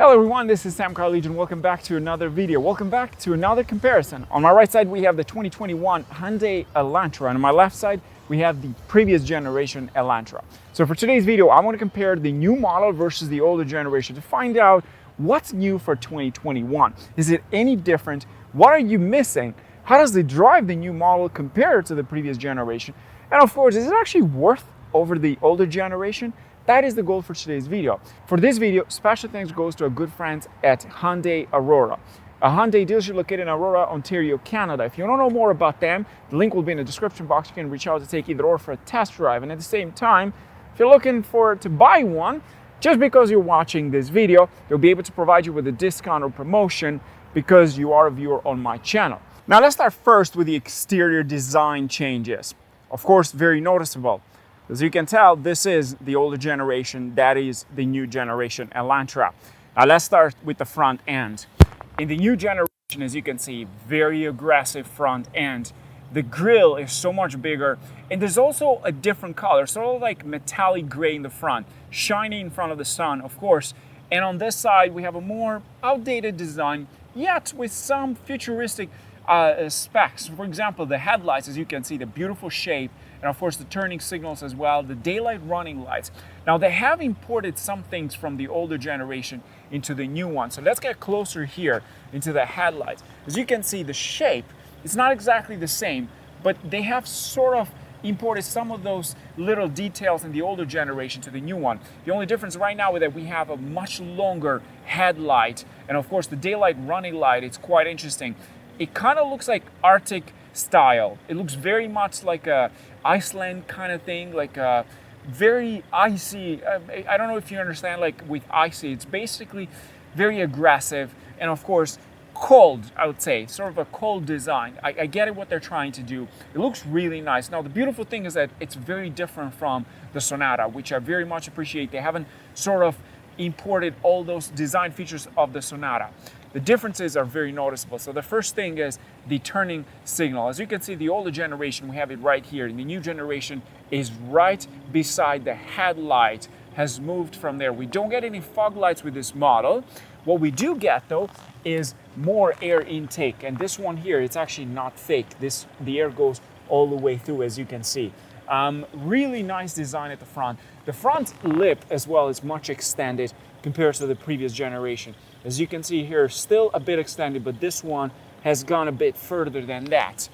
Hello everyone, this is Sam Carl Legion. Welcome back to another video. Welcome back to another comparison. On my right side we have the 2021 Hyundai Elantra, and on my left side we have the previous generation Elantra. So for today's video, I want to compare the new model versus the older generation to find out what's new for 2021. Is it any different? What are you missing? How does the drive the new model compare to the previous generation? And of course, is it actually worth over the older generation? That is the goal for today's video. For this video, special thanks goes to our good friends at Hyundai Aurora, a Hyundai dealership located in Aurora, Ontario, Canada. If you don't know more about them, the link will be in the description box. You can reach out to take either or for a test drive. And at the same time, if you're looking to buy one, just because you're watching this video, they'll be able to provide you with a discount or promotion because you are a viewer on my channel. Now let's start first with the exterior design changes. Of course, very noticeable. As you can tell, this is the older generation, that is the new generation Elantra. Now let's start with the front end. In the new generation, as you can see, very aggressive front end. The grille is so much bigger, and there's also a different color, sort of like metallic gray in the front, shiny in front of the sun, of course. And on this side, we have a more outdated design, yet with some futuristic specs. For example, the headlights, as you can see, the beautiful shape, and of course the turning signals as well, the daylight running lights. Now they have imported some things from the older generation into the new one. So let's get closer here into the headlights. As you can see, the shape is not exactly the same, but they have sort of imported some of those little details in the older generation to the new one. The only difference right now is that we have a much longer headlight, and of course the daylight running light, it's quite interesting. It kind of looks like Arctic style. It looks very much like a Iceland kind of thing, like a very icy. I don't know if you understand, like with icy, it's basically very aggressive and of course cold, I would say, sort of a cold design. I get it what they're trying to do. It looks really nice. Now the beautiful thing is that it's very different from the Sonata, which I very much appreciate. They haven't sort of imported all those design features of the Sonata. The differences are very noticeable. So the first thing is the turning signal. As you can see, the older generation, we have it right here. And the new generation is right beside the headlight, has moved from there. We don't get any fog lights with this model. What we do get though is more air intake. And this one here, it's actually not fake. The air goes all the way through, as you can see. Really nice design at the front. The front lip as well is much extended compared to the previous generation. As you can see here, still a bit extended, but this one has gone a bit further than that.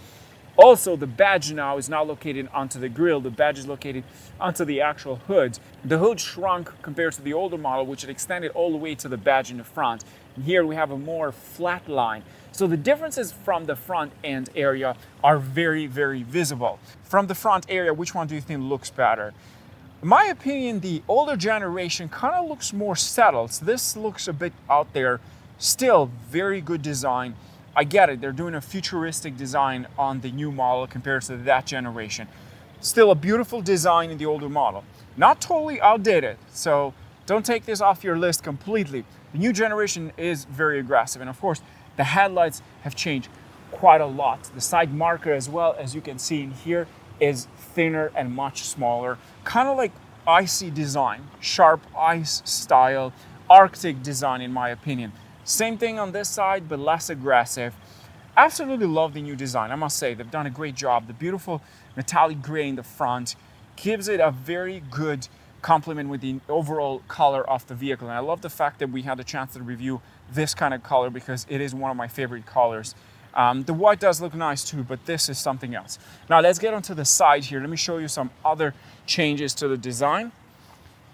Also, the badge now is not located onto the grille. The badge is located onto the actual hood. The hood shrunk compared to the older model, which had extended all the way to the badge in the front. And here we have a more flat line. So the differences from the front end area are very, very visible. From the front area, which one do you think looks better? In my opinion, the older generation kind of looks more settled. So this looks a bit out there. Still very good design. I get it, they're doing a futuristic design on the new model compared to that generation. Still a beautiful design in the older model. Not totally outdated, so don't take this off your list completely. The new generation is very aggressive, and of course, the headlights have changed quite a lot. The side marker as well, as you can see in here, is thinner and much smaller. Kind of like icy design, sharp ice style, Arctic design in my opinion. Same thing on this side, but less aggressive. Absolutely love the new design. I must say, they've done a great job. The beautiful metallic gray in the front gives it a very good complement with the overall color of the vehicle. And I love the fact that we had the chance to review this kind of color because it is one of my favorite colors. The white does look nice too, but this is something else. Now let's get onto the side here. Let me show you some other changes to the design.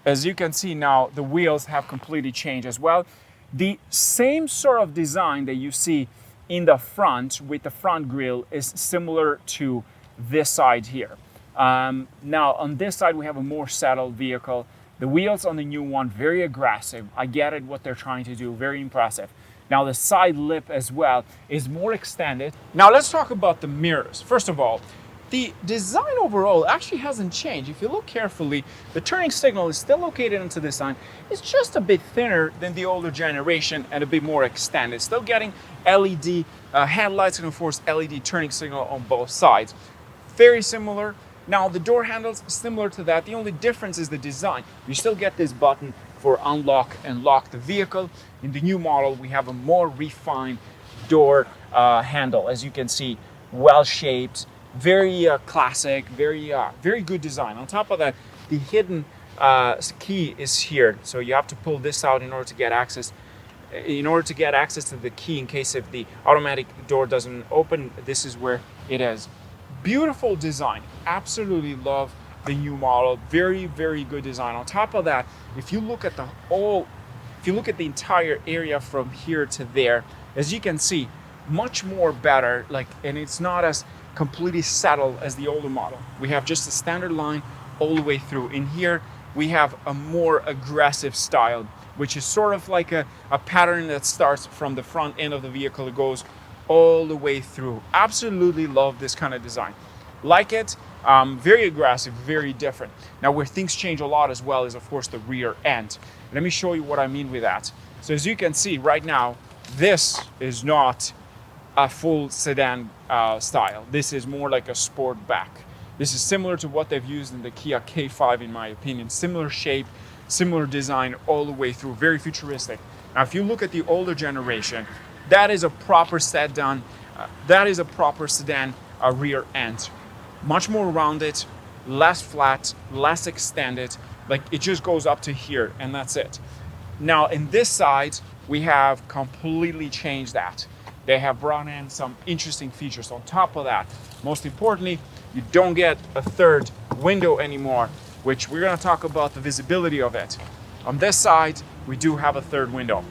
As you can see now, the wheels have completely changed as well. The same sort of design that you see in the front with the front grille is similar to this side here. Now on this side, we have a more settled vehicle. The wheels on the new one, very aggressive. I get it, what they're trying to do, very impressive. Now the side lip as well is more extended. Now let's talk about the mirrors. First of all, the design overall actually hasn't changed. If you look carefully, the turning signal is still located into this line. It's just a bit thinner than the older generation and a bit more extended. Still getting LED headlights and of course LED turning signal on both sides. Very similar. Now the door handles similar to that. The only difference is the design. You still get this button for unlock and lock the vehicle. In the new model, we have a more refined door handle. As you can see, well shaped, very classic, very good design. On top of that, the hidden key is here, so you have to pull this out in order to get access. In order to get access to the key, in case if the automatic door doesn't open, this is where it is. Beautiful design. Absolutely love the new model. Very good design. On top of that, if you look at the entire area from here to there, as you can see, much more better, and it's not as completely settled as the older model. We have just a standard line all the way through. In here, we have a more aggressive style, which is sort of like a pattern that starts from the front end of the vehicle. It goes all the way through. Absolutely love this kind of design. Like it, very aggressive, very different. Now, where things change a lot as well is, of course, the rear end. Let me show you what I mean with that. So as you can see right now, this is not a full sedan style. This is more like a sport back. This is similar to what they've used in the Kia K5, in my opinion. Similar shape, similar design all the way through, very futuristic. Now, if you look at the older generation, that is a proper sedan. Rear end. Much more rounded, less flat, less extended. Like, it just goes up to here, and that's it. Now, in this side, we have completely changed that. They have brought in some interesting features on top of that. Most importantly, you don't get a third window anymore, which we're going to talk about the visibility of it. On this side, we do have a third window,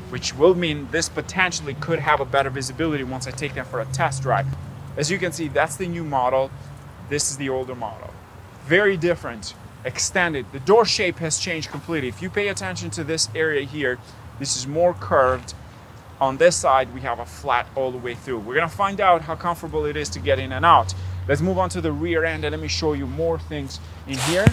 which will mean this potentially could have a better visibility once I take them for a test drive. As you can see, that's the new model. This is the older model. Very different, extended. The door shape has changed completely. If you pay attention to this area here, this is more curved. On this side, we have a flat all the way through. We're gonna find out how comfortable it is to get in and out. Let's move on to the rear end and let me show you more things in here.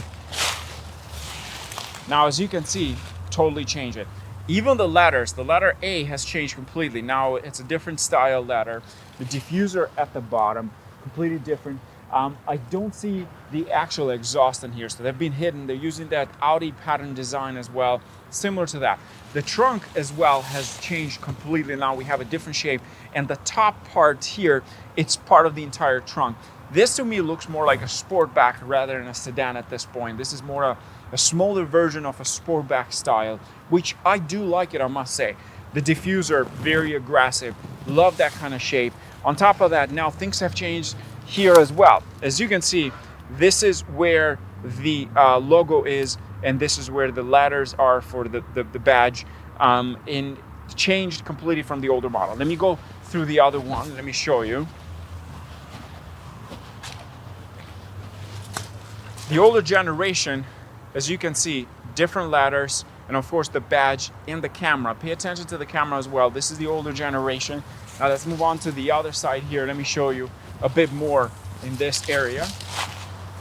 Now, as you can see, totally change it. Even the letters, the letter A has changed completely. Now it's a different style letter. The diffuser at the bottom, completely different. I don't see the actual exhaust in here, so they've been hidden. They're using that Audi pattern design as well, similar to that. The trunk as well has changed completely. Now we have a different shape, and the top part here, it's part of the entire trunk. This to me looks more like a sportback rather than a sedan at this point. This is more a smaller version of a sportback style, which I do like it, I must say. The diffuser, very aggressive. Love that kind of shape. On top of that, now things have changed here as well. As you can see, this is where the logo is, and this is where the letters are for the badge. Changed completely from the older model. Let me go through the other one. Let me show you. The older generation, as you can see, different letters, and of course the badge and the camera. Pay attention to the camera as well. This is the older generation. Now let's move on to the other side here. Let me show you a bit more in this area.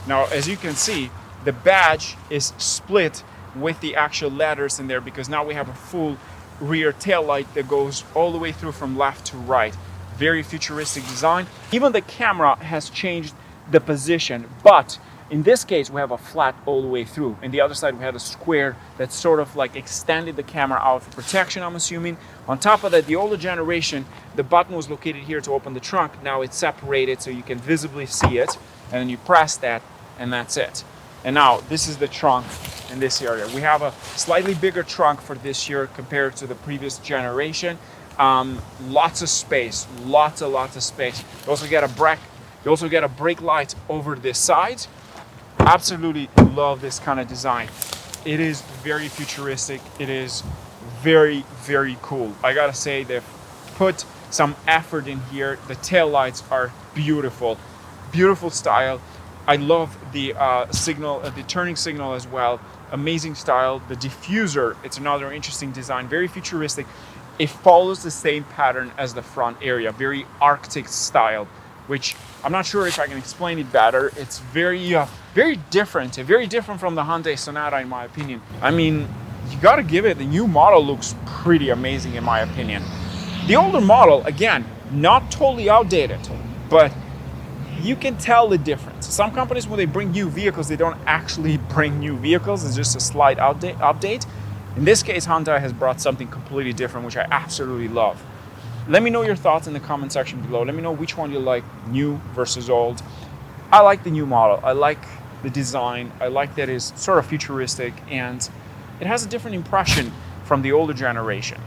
Now, as you can see, the badge is split with the actual letters in there, because now we have a full rear tail light that goes all the way through from left to right. Very futuristic design. Even the camera has changed the position, but in this case, we have a flat all the way through. And the other side, we had a square that sort of like extended the camera out for protection, I'm assuming. On top of that, the older generation, the button was located here to open the trunk. Now it's separated so you can visibly see it. And then you press that, and that's it. And now this is the trunk in this area. We have a slightly bigger trunk for this year compared to the previous generation. Lots of space, lots of space. You also get a brake light over this side. Absolutely love this kind of design. It is very futuristic. It is very cool. I gotta say, they've put some effort in here. The tail lights are beautiful style. I love the signal, the turning signal as well. Amazing style. The diffuser, it's another interesting design. Very futuristic. It follows the same pattern as the front area. Very Arctic style, which I'm not sure if I can explain it better. It's very different from the Hyundai Sonata, in my opinion. I mean, you gotta give it, the new model looks pretty amazing, in my opinion. The older model, again, not totally outdated, but you can tell the difference. Some companies, when they bring new vehicles, they don't actually bring new vehicles. It's just a slight update. In this case, Hyundai has brought something completely different, which I absolutely love. Let me know your thoughts in the comment section below. Let me know which one you like, new versus old. I like the new model. I like the design. I like that it's sort of futuristic and it has a different impression from the older generation.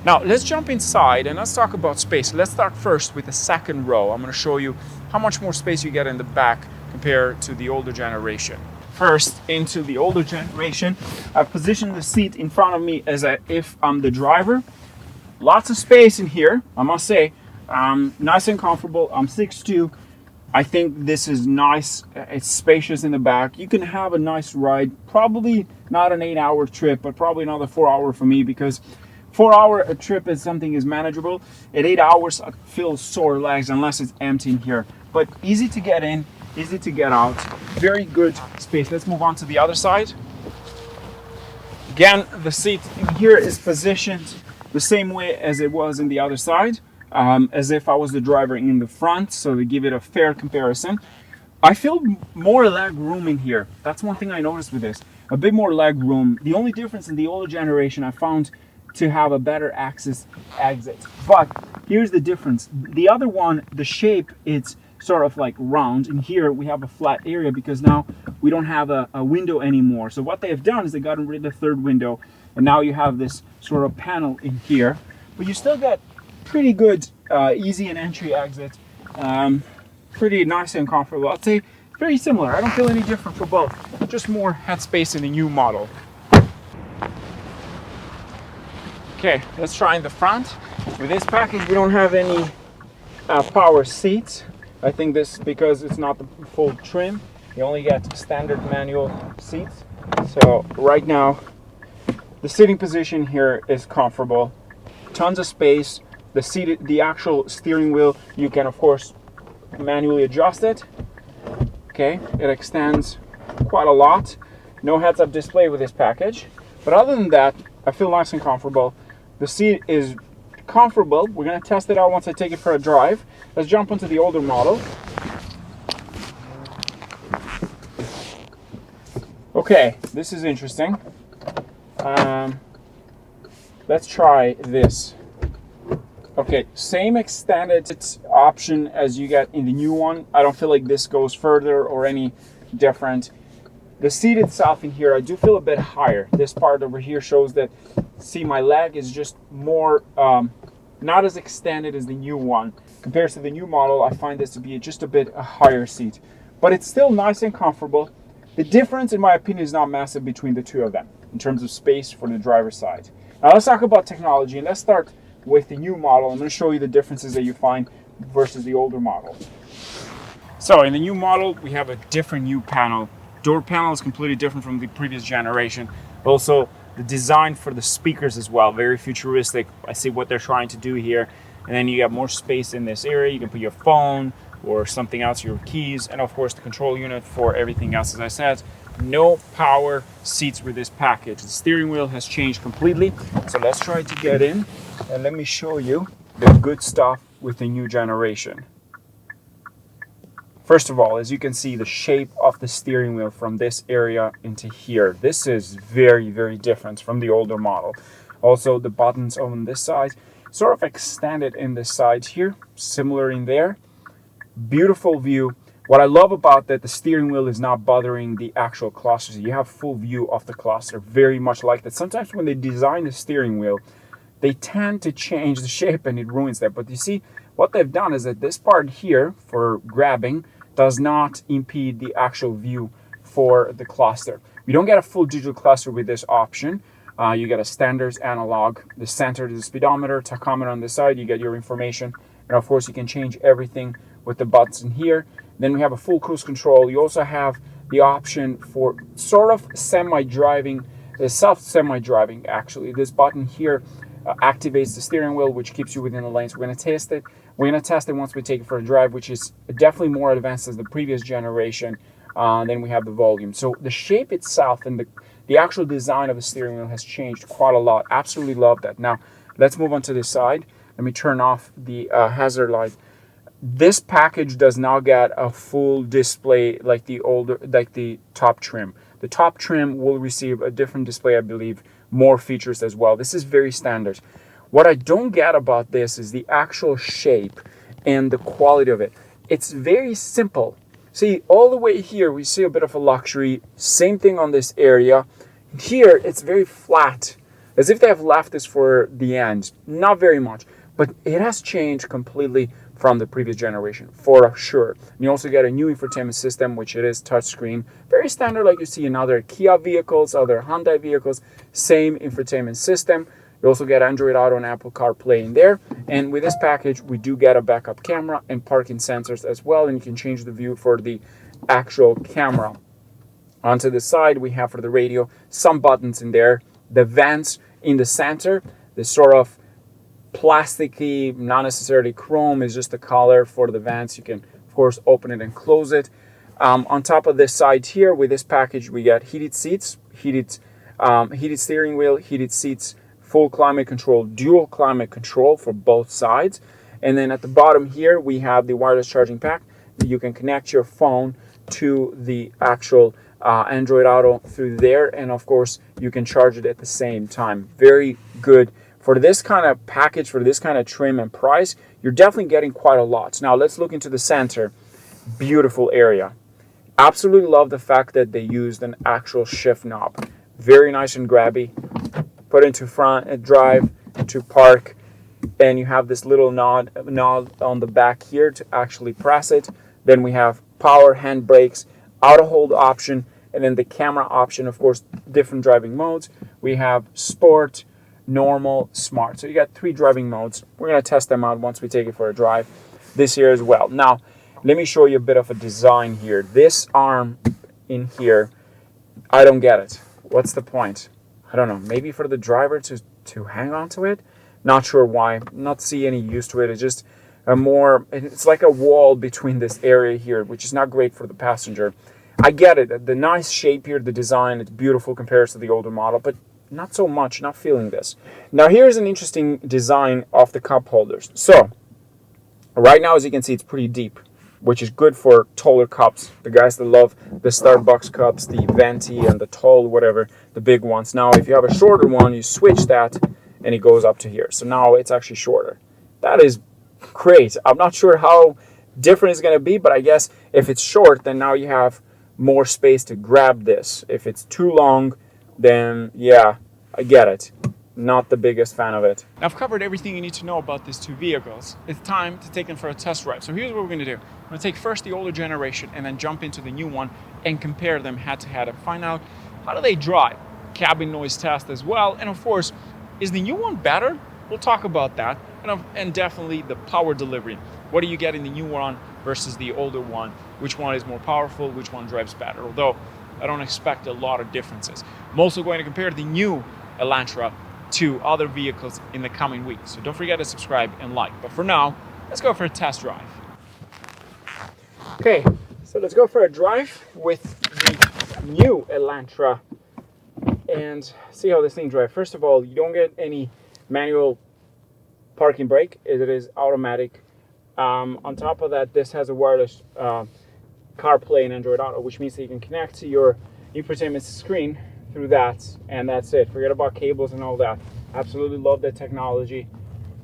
Now let's jump inside and let's talk about space. Let's start first with the second row. I'm going to show you how much more space you get in the back compared to the older generation. First, into the older generation, I've positioned the seat in front of me as if I'm the driver. Lots of space in here, I must say. Nice and comfortable. I'm 6'2". I think this is nice. It's spacious in the back. You can have a nice ride. Probably not an 8-hour trip, but probably another 4-hour for me, because 4-hour trip is something is manageable. At 8 hours, I feel sore legs unless it's empty in here. But easy to get in, easy to get out. Very good space. Let's move on to the other side. Again, the seat in here is positioned the same way as it was in the other side, as if I was the driver in the front, so to give it a fair comparison. I feel more leg room in here. That's one thing I noticed with this. A bit more leg room. The only difference in the older generation, I found to have a better access exit. But here's the difference. The other one, the shape, it's sort of like round. In here, we have a flat area because now we don't have a window anymore. So what they have done is they got rid of the third window, and now you have this sort of panel in here. But you still got pretty good easy and entry exit. Pretty nice and comfortable. I'd say very similar. I don't feel any different for both. Just more headspace in the new model. Okay, let's try in the front. With this package, we don't have any power seats. I think this because it's not the full trim. You only get standard manual seats. So right now, the sitting position here is comfortable. Tons of space. The actual steering wheel, you can of course manually adjust it. Okay, it extends quite a lot. No heads-up display with this package. But other than that, I feel nice and comfortable. The seat is comfortable. We're going to test it out once I take it for a drive. Let's jump onto the older model. Okay, this is interesting. Let's try this. Okay, same extended option as you get in the new one. I don't feel like this goes further or any different. The seat itself in here, I do feel a bit higher. This part over here shows that, see, my leg is just more, not as extended as the new one. Compared to the new model, I find this to be just a bit a higher seat. But it's still nice and comfortable. The difference, in my opinion, is not massive between the two of them in terms of space for the driver's side. Now let's talk about technology, and let's start with the new model. I'm going to show you the differences that you find versus the older model. So in the new model, we have a different new panel. Door panel is completely different from the previous generation. Also, the design for the speakers as well, very futuristic. I see what they're trying to do here. And then you have more space in this area. You can put your phone or something else, your keys, and of course the control unit for everything else. As I said, no power seats with this package. The steering wheel has changed completely. So let's try to get in and let me show you the good stuff with the new generation. First of all, as you can see, the shape of the steering wheel from this area into here. This is very, very different from the older model. Also, the buttons on this side sort of extended in this side here, similar in there. Beautiful view. What I love about that, the steering wheel is not bothering the actual cluster. So you have full view of the cluster, very much like that. Sometimes when they design the steering wheel, they tend to change the shape and it ruins that. But you see, what they've done is that this part here for grabbing does not impede the actual view for the cluster. You don't get a full digital cluster with this option. You get a standard analog. The center is the speedometer, tachometer on the side. You get your information. And of course, you can change everything with the buttons in here. Then we have a full cruise control. You also have the option for sort of semi-driving, self-semi-driving actually. This button here activates the steering wheel, which keeps you within the lanes. We're going to test it. We're going to test it once we take it for a drive, which is definitely more advanced as the previous generation. Then we have the volume. So the shape itself and the actual design of the steering wheel has changed quite a lot. Absolutely love that. Now, let's move on to this side. Let me turn off the hazard light. This package does not get a full display like the top trim. The top trim will receive a different display, I believe, more features as well. This is very standard. What I don't get about this is the actual shape and the quality of it. It's very simple. See, all the way here, we see a bit of a luxury. Same thing on this area. Here, it's very flat, as if they have left this for the end. Not very much, but it has changed completely from the previous generation, for sure. And you also get a new infotainment system, which it is touchscreen. Very standard like you see in other Kia vehicles, other Hyundai vehicles. Same infotainment system. You also get Android Auto and Apple CarPlay in there. And with this package, we do get a backup camera and parking sensors as well. And you can change the view for the actual camera. Onto the side, we have for the radio, some buttons in there. The vents in the center, this sort of plasticky, not necessarily chrome, is just the color for the vents. You can, of course, open it and close it. On top of this side here, with this package, we get heated seats, heated steering wheel, heated seats, full climate control, dual climate control for both sides. And then at the bottom here, we have the wireless charging pack. You can connect your phone to the actual Android Auto through there. And of course, you can charge it at the same time. Very good. For this kind of package, for this kind of trim and price, you're definitely getting quite a lot. Now let's look into the center. Beautiful area. Absolutely love the fact that they used an actual shift knob. Very nice and grabby. Put into front and drive to park. And you have this little nod on the back here to actually press it. Then we have power hand brakes, auto hold option, and then the camera option, of course, different driving modes. We have sport, normal, smart. So you got 3 driving modes. We're going to test them out once we take it for a drive this year as well. Now, let me show you a bit of a design here. This arm in here, I don't get it. What's the point? I don't know. Maybe for the driver to hang on to it? Not sure why. Not see any use to it. It's just it's like a wall between this area here, which is not great for the passenger. I get it. The nice shape here, the design, it's beautiful compared to the older model, but not so much, not feeling this. Now here's an interesting design of the cup holders. So right now, as you can see, it's pretty deep, which is good for taller cups. The guys that love the Starbucks cups, the venti and the tall, whatever, the big ones. Now, if you have a shorter one, you switch that and it goes up to here. So now it's actually shorter. That is great. I'm not sure how different it's going to be, but I guess if it's short, then now you have more space to grab this. If it's too long, then yeah, I get it. Not the biggest fan of it. Now I've covered everything you need to know about these two vehicles. It's time to take them for a test drive. So here's what we're going to do. We're going to take first the older generation and then jump into the new one and compare them head to head and find out how do they drive. Cabin noise test as well. And of course, is the new one better? We'll talk about that. And definitely the power delivery. What do you get in the new one versus the older one? Which one is more powerful? Which one drives better? Although I don't expect a lot of differences. I'm also going to compare the new Elantra to other vehicles in the coming weeks. So don't forget to subscribe and like. But for now, let's go for a test drive. Okay, so let's go for a drive with the new Elantra and see how this thing drives. First of all, you don't get any manual parking brake. It is automatic. On top of that, this has a wireless CarPlay and Android Auto, which means that you can connect to your infotainment screen through that, and that's it. Forget about cables and all that. Absolutely love that technology.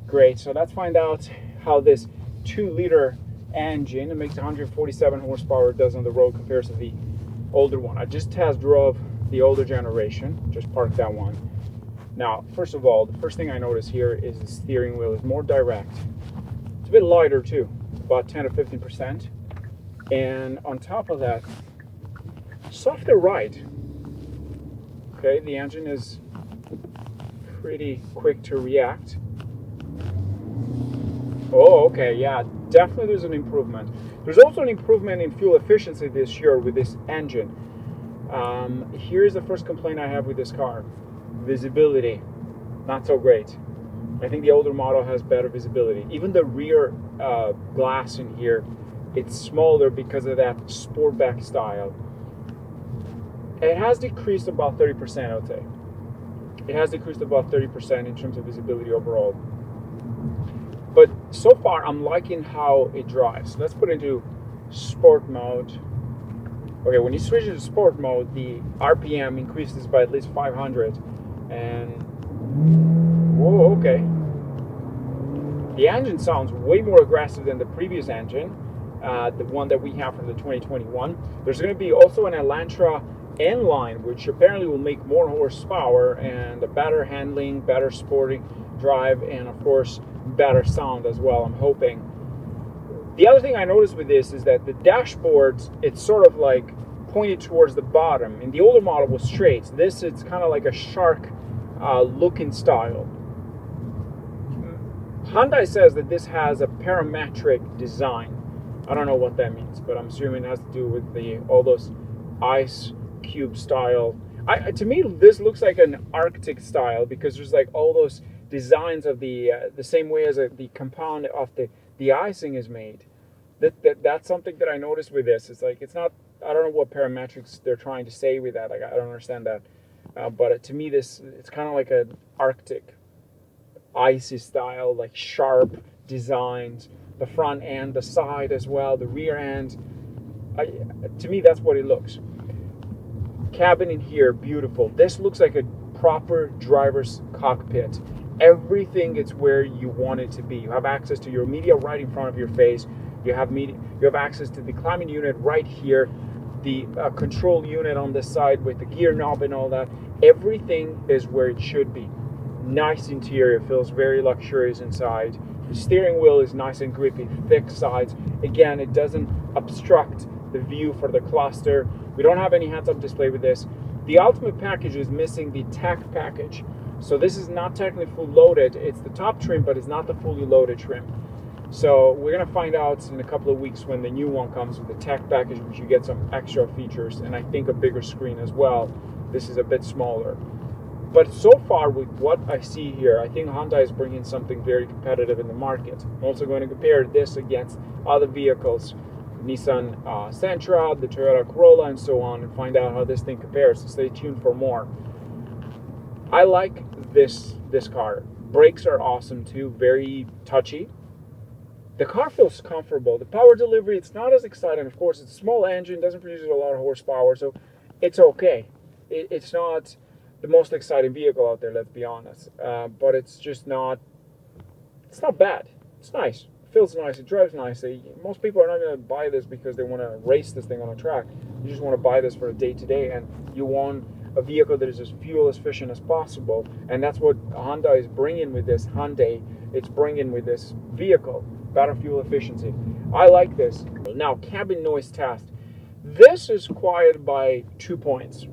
Great. So let's find out how this 2-liter engine, it makes 147 horsepower, does on the road compared to the older one. I just test drove the older generation. Just parked that one. Now, first of all, the first thing I notice here is the steering wheel is more direct. It's a bit lighter too, about 10 to 15%. And on top of that, softer ride. Okay, the engine is pretty quick to react. Oh, okay, yeah, definitely there's an improvement. There's also an improvement in fuel efficiency this year with this engine. Here's the first complaint I have with this car. Visibility, not so great. I think the older model has better visibility. Even the rear glass in here, it's smaller because of that sportback style. It has decreased about 30%, I would say. It has decreased about 30% in terms of visibility overall. But so far, I'm liking how it drives. Let's put it into sport mode. Okay, when you switch to sport mode, the RPM increases by at least 500. And whoa, okay. The engine sounds way more aggressive than the previous engine, the one that we have from the 2021. There's going to be also an Elantra N-Line, which apparently will make more horsepower and a better handling, better sporting drive, and of course better sound as well, I'm hoping. The other thing I noticed with this is that the dashboards, it's sort of like pointed towards the bottom. In the older model was straight. This, it's kind of like a shark looking style. Hyundai says that this has a parametric design. I don't know what that means, but I'm assuming it has to do with all those ice cube style. To me, this looks like an Arctic style because there's like all those designs of the same way as the compound of the icing is made. That's something that I noticed with this. It's like, it's not, I don't know what parametrics they're trying to say with that. Like, I don't understand that. But to me, it's kind of like an Arctic icy style, like sharp designs. The front end, the side as well, the rear end. To me, that's what it looks. Cabin in here, beautiful. This looks like a proper driver's cockpit. Everything is where you want it to be. You have access to your media right in front of your face. You have access to the climate unit right here, the control unit on this side with the gear knob and all that. Everything is where it should be. Nice interior, feels very luxurious inside. The steering wheel is nice and grippy, thick sides. Again, it doesn't obstruct the view for the cluster. We don't have any heads-up display with this. The ultimate package is missing the tech package. So this is not technically full loaded. It's the top trim, but it's not the fully loaded trim. So we're gonna find out in a couple of weeks when the new one comes with the tech package, which you get some extra features and I think a bigger screen as well. This is a bit smaller. But so far with what I see here, I think Hyundai is bringing something very competitive in the market. I'm also going to compare this against other vehicles, Nissan Sentra, the Toyota Corolla, and so on, and find out how this thing compares. So stay tuned for more. I like this car. Brakes are awesome too, very touchy. The car feels comfortable. The power delivery, it's not as exciting. Of course, it's a small engine, doesn't produce a lot of horsepower, so it's okay. It's not the most exciting vehicle out there, let's be honest. But it's just not, it's not bad. It's nice. It feels nice. It drives nicely. Most people are not going to buy this because they want to race this thing on a track. You just want to buy this for a day-to-day, and you want a vehicle that is as fuel efficient as possible. And that's what Hyundai is bringing with this. It's bringing with this vehicle. Better fuel efficiency. I like this. Now, cabin noise test. This is quiet by 2 points.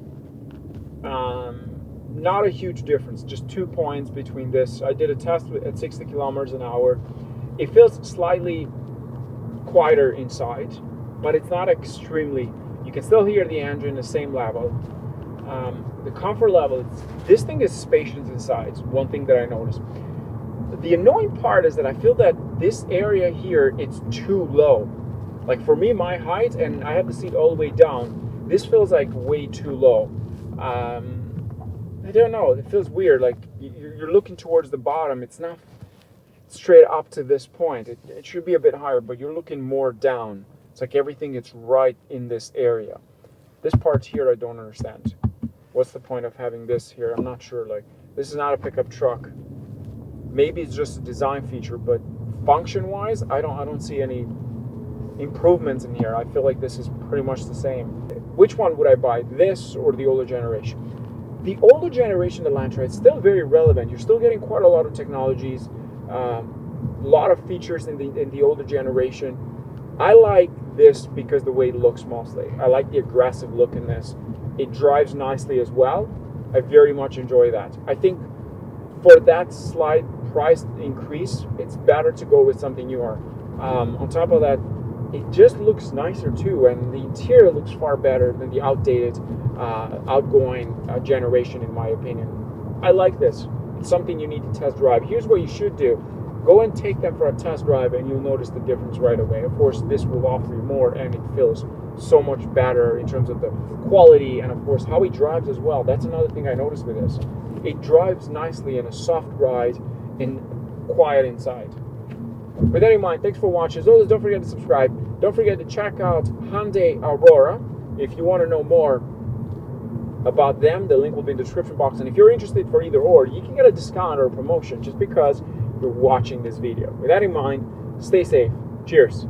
Not a huge difference, just 2 points between this. I did a test at 60 kilometers an hour. It feels slightly quieter inside, but it's not extremely. You can still hear the engine the same level. The comfort level, this thing is spacious inside. One thing that I noticed. The annoying part is that I feel that this area here, it's too low. Like for me, my height, and I have the seat all the way down, this feels like way too low. I don't know, it feels weird. Like you're looking towards the bottom. It's not straight up to this point. It should be a bit higher, but you're looking more down. It's like everything is right in this area. This part here, I don't understand. What's the point of having this here? I'm not sure. Like, this is not a pickup truck. Maybe it's just a design feature, but function-wise, I don't see any improvements in here. I feel like this is pretty much the same. Which one would I buy, this or the older generation? The older generation Elantra, it's still very relevant. You're still getting quite a lot of technologies, a lot of features in the older generation. I like this because the way it looks mostly. I like the aggressive look in this. It drives nicely as well. I very much enjoy that. I think for that slight price increase, it's better to go with something newer. On top of that, it just looks nicer too, and the interior looks far better than the outdated, outgoing generation, in my opinion. I like this. It's something you need to test drive. Here's what you should do. Go and take them for a test drive, and you'll notice the difference right away. Of course, this will offer you more, and it feels so much better in terms of the quality, and of course, how it drives as well. That's another thing I noticed with this. It drives nicely in a soft ride and quiet inside. With that in mind, thanks for watching. As always, don't forget to subscribe. Don't forget to check out Hyundai Aurora if you want to know more about them, the link will be in the description box. And if you're interested for either or, you can get a discount or a promotion just because you're watching this video. With that in mind, stay safe. Cheers.